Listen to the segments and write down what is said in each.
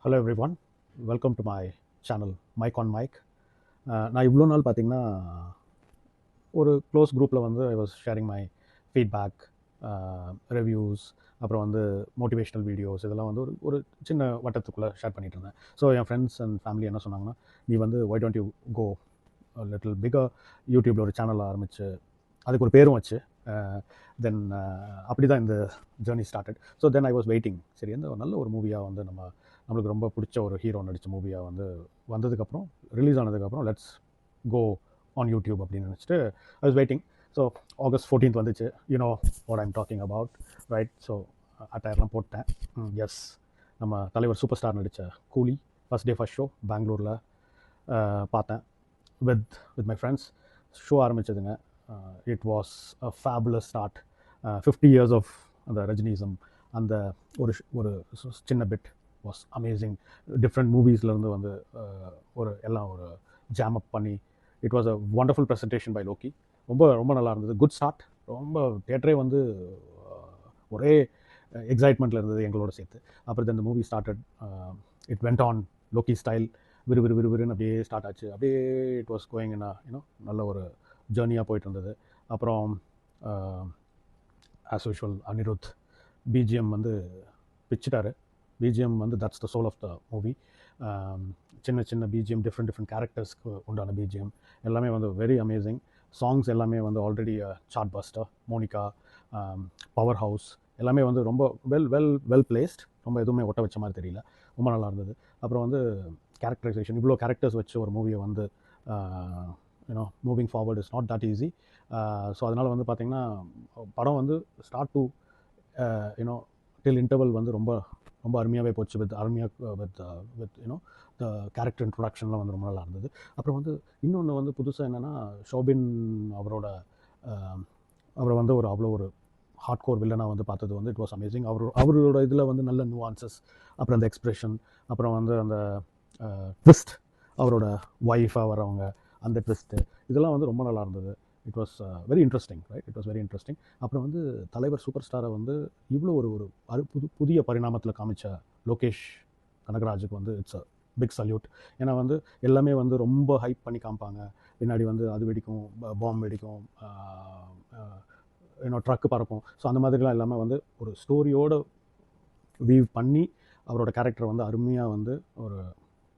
Hello everyone, welcome to my channel Mike on Mike. நான் இவ்வளோ நாள் பார்த்தீங்கன்னா ஒரு க்ளோஸ் குரூப்பில் வந்து I was sharing my feedback, reviews, அப்புறம் வந்து மோட்டிவேஷ்னல் வீடியோஸ் இதெல்லாம் வந்து ஒரு ஒரு சின்ன வட்டத்துக்குள்ளே ஷேர் பண்ணிட்டு இருந்தேன். ஸோ என் ஃப்ரெண்ட்ஸ் அண்ட் ஃபேமிலி என்ன சொன்னாங்கன்னா, நீ வந்து why don't you go little bigger யூடியூப்பில் ஒரு சேனல் ஆரம்பித்து அதுக்கு ஒரு பேரும் வச்சு தென் அப்படி தான் இந்த journey started. So then I was waiting, சரி எந்த நல்ல ஒரு மூவியாக வந்து நம்மளுக்கு ரொம்ப பிடிச்ச ஒரு ஹீரோ நடித்த மூவியாக வந்து வந்ததுக்கப்புறம் ரிலீஸ் ஆனதுக்கப்புறம் லெட்ஸ் கோ ஆன் யூடியூப் அப்படின்னு நினச்சிட்டு I was waiting. So August 14th வந்துச்சு. You know what I'm talking about, right? So அட்டையர்லாம் போட்டேன். எஸ், நம்ம தலைவர் சூப்பர் ஸ்டார் நடித்த கூலி ஃபஸ்ட் டே ஃபஸ்ட் ஷோ பெங்களூரில் பார்த்தேன் வித் மை ஃப்ரெண்ட்ஸ். ஷோ ஆரம்பித்ததுங்க. It was a fabulous start. 50 years of அந்த ரஜினிசம், அந்த ஒரு சின்ன பிட் வாஸ் அமேசிங். டிஃப்ரெண்ட் மூவிஸ்லேருந்து வந்து ஒரு எல்லாம் ஒரு ஜாம் அப் பண்ணி it was a wonderful presentation by Loki. ரொம்ப ரொம்ப நல்லா இருந்தது. Good start. ரொம்ப தியேட்டரே வந்து ஒரே எக்ஸைட்மெண்ட்டில் இருந்தது எங்களோட சேர்த்து. அப்புறம் இந்த movie started, it went on Loki style. விறுவிறுன்னு அப்படியே ஸ்டார்ட் ஆச்சு. அப்படியே it was going in you know நல்ல ஒரு ஜேர்னியாக போயிட்டு இருந்தது. அப்புறம் ஆஸ் யூஷுவல் அனிருத் பிஜிஎம் வந்து பிச்சிட்டாரு. பிஜிஎம் வந்து that's the soul of the movie. சின்ன சின்ன பிஜிஎம், டிஃப்ரெண்ட் கேரக்டர்ஸ்க்கு உண்டான பிஜிஎம் எல்லாமே வந்து வெரி அமேசிங். சாங்ஸ் எல்லாமே வந்து already chart buster. Monica, power house எல்லாமே வந்து ரொம்ப வெல் பிளேஸ்ட். ரொம்ப எதுவுமே ஒட்ட வச்ச மாதிரி தெரியல. ரொம்ப நல்லா இருந்தது. அப்புறம் வந்து கேரக்டரைசேஷன், இவ்வளோ கேரக்டர்ஸ் வச்சு ஒரு மூவியை வந்து you know moving forward is not that easy. So அதனால் வந்து பார்த்திங்கன்னா படம் வந்து start to you know till interval வந்து ரொம்ப ரொம்ப அருமையாகவே போச்சு. வித் யூனோ த கேரக்டர் இன்ட்ரொடக்ஷன்லாம் வந்து ரொம்ப நல்லா இருந்தது. அப்புறம் வந்து இன்னொன்று வந்து புதுசாக என்னென்னா, ஷோபின் அவரை வந்து அவ்வளோ ஒரு ஹார்ட் கோர் வில்லனாக வந்து பார்த்தது வந்து இட் வாஸ் அமேசிங். அவரோட இதில் வந்து நல்ல நியூவான்சஸ், அப்புறம் அந்த எக்ஸ்ப்ரெஷன், அப்புறம் வந்து அந்த ட்விஸ்ட், அவரோட ஒய்ஃபாக வரவங்க அந்த ட்விஸ்ட்டு, இதெல்லாம் வந்து ரொம்ப நல்லா இருந்தது. It was very interesting, right? It was very interesting. அப்புறம் வந்து தலைவர் சூப்பர் ஸ்டாரை வந்து இவ்வளோ ஒரு புதிய பரிணாமத்தில் காமிச்ச லோகேஷ் கனகராஜுக்கு வந்து இட்ஸ் அ பிக் சல்யூட். ஏன்னா வந்து எல்லாமே வந்து ரொம்ப ஹைப் பண்ணி காமிப்பாங்க. பின்னாடி வந்து அது வெடிக்கும், பாம்பு வெடிக்கும், இன்னும் ட்ரக்கு பறக்கும். ஸோ அந்த மாதிரிலாம் இல்லாமல் வந்து ஒரு ஸ்டோரியோடு வீவ் பண்ணி அவரோட கேரக்டர் வந்து அருமையாக வந்து ஒரு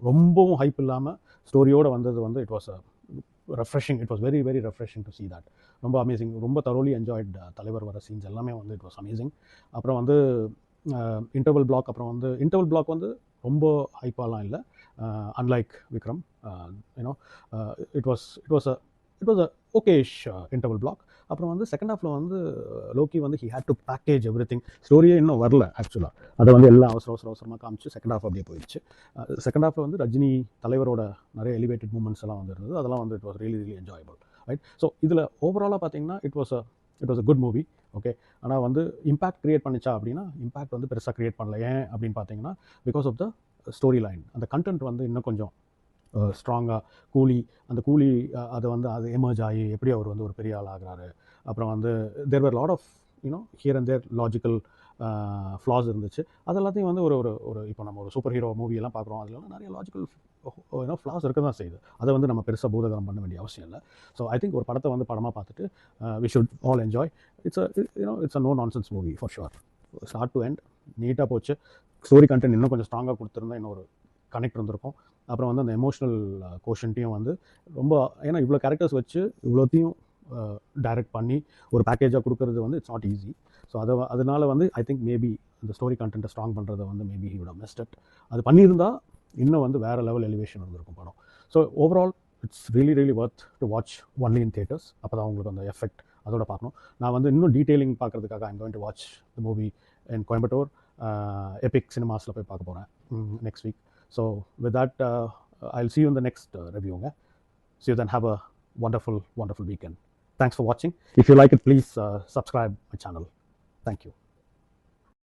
ரொம்பவும் ஹைப் இல்லாமல் ஸ்டோரியோடு வந்தது வந்து it was a refreshing. It was very refreshing to see that. ரொம்ப அமேசிங். ரொம்ப தரோலி என்ஜாய்ட் தலைவர் வர சீன்ஸ் எல்லாமே வந்து இட் வாஸ் அமேசிங். அப்புறம் வந்து இன்டர்வல் பிளாக், அப்புறம் வந்து இன்டர்வல் பிளாக் வந்து ரொம்ப ஹைப்பாலாம் இல்லை. Unlike Vikram, you know it was a okayish interval block. அப்புறம் வந்து செகண்ட் ஹாஃபில் வந்து லோக்கி வந்து he had to package everything. ஸ்டோரியே இன்னும் வரல ஆக்சுவலாக. அதை வந்து எல்லாம் அவசரமாக காமிச்சு செகண்ட் ஹாஃப் அப்படியே போயிடுச்சு. செகண்ட் ஹாஃபில் வந்து ரஜினி தலைவரோட நிறைய எலிவேட்டட் மூமெண்ட்ஸ் எல்லாம் வந்து இருந்தது. அதெல்லாம் வந்து it was really enjoyable, right? So இதில் ஓவராலாக பார்த்தீங்கன்னா it was a good movie. Okay, ஆனால் வந்து இம்பேக்ட் க்ரியேட் பண்ணிச்சா அப்படின்னா இம்பேக்ட் வந்து பெருசாக க்ரியேட் பண்ணல. ஏன் அப்படின்னு பார்த்தீங்கன்னா because of the story line. அந்த கண்டென்ட் வந்து இன்னும் கொஞ்சம் ஸ்ட்ராங்காக அந்த கூலி அதை வந்து அது எமர்ஜ் ஆகி எப்படி அவர் வந்து ஒரு பெரிய ஆள் ஆகிறாரு. அப்புறம் வந்து there were lot of you know here and there logical flaws இருந்துச்சு. அது எல்லாத்தையும் வந்து ஒரு இப்போ நம்ம ஒரு சூப்பர் ஹீரோ மூவியெல்லாம் பார்க்குறோம், அதில் நிறைய லாஜிக்கல் யூனோ ஃப்ளாஸ் இருக்க தான் செய்யுது. அதை வந்து நம்ம பெருசாக பூதகரம் பண்ண வேண்டிய அவசியம் இல்லை. ஸோ ஐ திங்க் ஒரு படத்தை வந்து படமாக பார்த்துட்டு we should all enjoy. It's a no nonsense movie for sure. Start to end நீட்டாக போச்சு. ஸ்டோரி கண்டென்ட் இன்னும் கொஞ்சம் ஸ்ட்ராங்காக கொடுத்துருந்தா இன்னும் ஒரு கனெக்ட் இருந்திருக்கும். அப்புறம் வந்து அந்த எமோஷ்னல் கோஷன்ட்டையும் வந்து ரொம்ப, ஏன்னா இவ்வளோ கேரக்டர்ஸ் வச்சு இவ்வளோத்தையும் டைரக்ட் பண்ணி ஒரு பேக்கேஜாக கொடுக்கறது வந்து இட்ஸ் நாட் ஈஸி. ஸோ அதனால வந்து ஐ திங்க் மேபி இந்த ஸ்டோரி கண்டென்ட்டை ஸ்ட்ராங் பண்ணுறதை வந்து maybe he would have missed it. அது பண்ணியிருந்தால் இன்னும் வந்து வேறு லெவல் எலிவேஷன் இருந்திருக்கும் படம். So overall it's really worth to watch only in theatres. அப்போ தான் உங்களுக்கு அந்த எஃபெக்ட் அதோட பார்க்கணும். நான் வந்து இன்னும் டீட்டெயிலிங் பார்க்குறதுக்காக I'm going to watch the movie in Coimbatore Epic சினிமாஸில் போய் பார்க்க போகிறேன் next week. So with that, I'll see you in the next review. See you then. Have a wonderful weekend. Thanks for watching. If you like it, please subscribe my channel. Thank you.